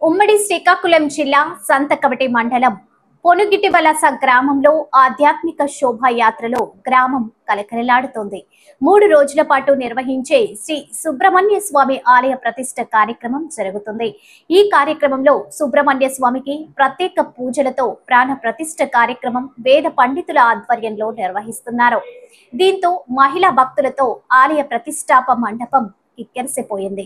ఉమ్మడి శ్రీకాకుళం జిల్లా సంతకవటి మండలం పొనుగిటివలస గ్రామంలో ఆధ్యాత్మిక శోభాయాత్రలో గ్రామం కలకలలాడుతోంది. 3 రోజుల పాటు నిర్వహించే శ్రీ సుబ్రహ్మణ్య స్వామి ఆలయ ప్రతిష్ఠ కార్యక్రమం జరుగుతుంది. ఈ కార్యక్రమంలో సుబ్రహ్మణ్య స్వామికి ప్రత్యేక పూజలతో ప్రాణ ప్రతిష్ఠ కార్యక్రమం వేద పండితుల ఆధ్వర్యంలో నిర్వహిస్తున్నారు. దీంతో మహిళా భక్తులతో ఆలయ ప్రతిష్ఠాప మండపం కిక్కిరిసిపోయింది.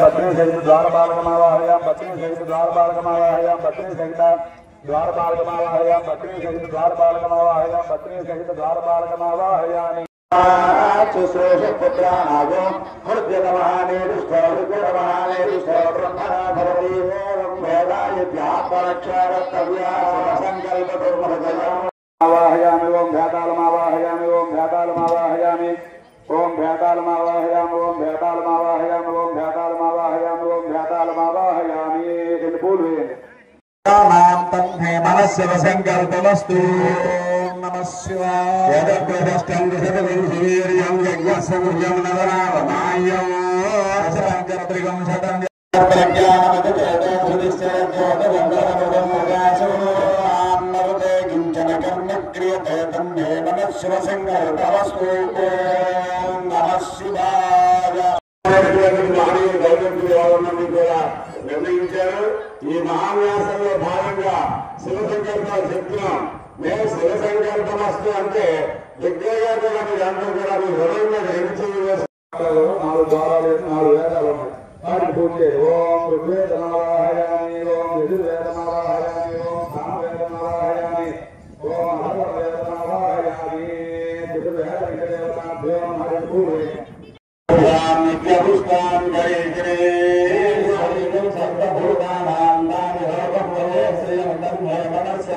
पत्नी सहित द्वार बालकमावाहयां पत्नी सहित द्वार बालकमावाहयां पत्नी सहित द्वार बालकमावाहयां पत्नी सहित द्वार बालकमावाहयां पत्नी सहित द्वार बालकमावाहयामि सुश्रेष पुत्रानागो हृदयतमहाने दुष्टहृदयतमहाने दुष्टब्रह्मणा भवति वेदाय व्यापरक्षरतव्या संकल्पकुर्महृदयम् आवाहयामि ओम भ्यातालमावाहयामि ओम भ्यातालमावाहयामि ओम भ्यातालमावाहयामि ओम भ्यातालमावाहयामि ओम भ्यातालमावाहयामि ओम भ्यातालमावाहयामि రెండు పూలు వేయండి. నామం తన్మే మనస్య సంకల్పమస్తు నమః శివాయ యదప్రదష్టం సర్వవింశీర్యం యజ్ఞసంయం నవనామమాయం అసంకర్త్రిగం శతం ప్రజ్ఞానమతేతో హృదిశ్చర్యోతవందనముదం ప్రకాశో ఆన్నవతే కించన కర్మ క్రియతే తన్మే మనః శివ సంకల్పమస్తు నమః శివాయ. నిర్ణయించారు. ఈ మహాన్యాసంలో భాగంగా శివ సంకల్పాలు చెప్తున్నాం. మేము శివ సంకల్పమస్తు అంటే దిగ్గజాలు దాంట్లో కూడా మీ హృదయంలో గ్రహించి 4 ద్వారాలు 4 వేదాలు ఉన్నాయి. వాటికి పూజ ఓం ఋగ్వేదమావాహయామి ఓం యజుర్వేదమావాహయామి ఓం సామవేదమావాహయామి ఓం అథర్వవేదమావాహయామి చతుర్వేదదేవతాభ్యో నమః పూర్వే నిత్యపుష్పాం గైత్రే సర్వభూతానాం నామి భవే శ్రీమంతం మనస్య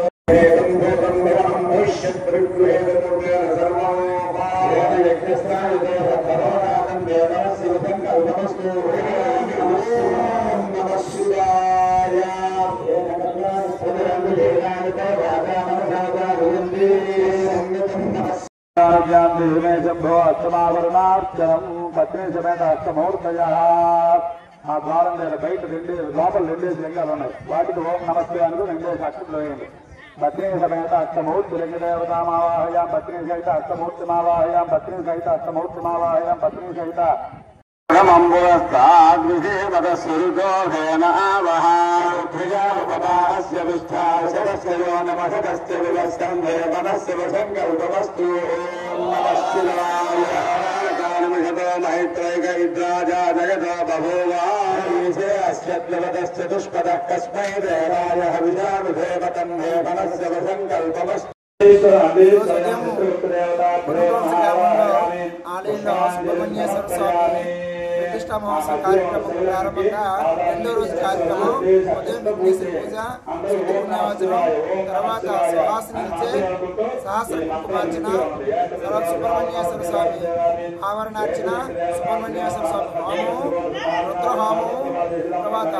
అష్టమావరణార్చనం పత్ని సమేత అష్టమూర్తయా. ఆ ద్వారం లేదా బయట లోపల 2 లింగాలు ఉన్నాయి. వాటికి ఓం నమస్తే అనుకు 2 అక్షంతలు వేయండి. పత్ని సమేత అష్టమూర్తి లింగదేవతామావాహయాం పత్ని సహిత అష్టమూర్తిమావాహయాం పత్ని సహిత అష్టమూర్తిమావాహయాం పత్ని సహిత చతుష్పద కస్మై దేవాయ హవిజానుదేవతం మనస్య సంకల్పమస్తు. ప్రతిష్ఠా మహోత్సవ కార్యక్రమం ప్రారంభంగా 2వ రోజు కార్యక్రమం ఉదయం విఘ్నేశ్వర పూజ, పుణ్యవచనం, తర్వాత సుహాసినిచే సహస్ర కుంకుమార్చన, తర్వాత సుబ్రహ్మణ్యేశ్వర స్వామి ఆవరణార్చన, సుబ్రహ్మణ్యేశ్వర స్వామి హోమము, రుద్రహోమము, తర్వాత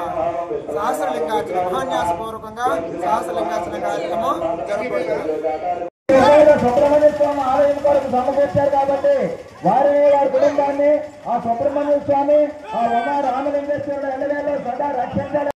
సహస్రలింగార్చన మహాన్యాసపూర్వకంగా సహస్రలింగార్చన కార్యక్రమం జరుగుతుంది. సుబ్రహ్మణ్య స్వామి ఆలయం కొరకు సమకూర్చారు కాబట్టి వారిని వారి కుటుంబాన్ని ఆ సుబ్రహ్మణ్య స్వామి ఆ ఉమా రామలింగేశ్వరుడు ఎల్లవేళ సదా రక్షించాలి.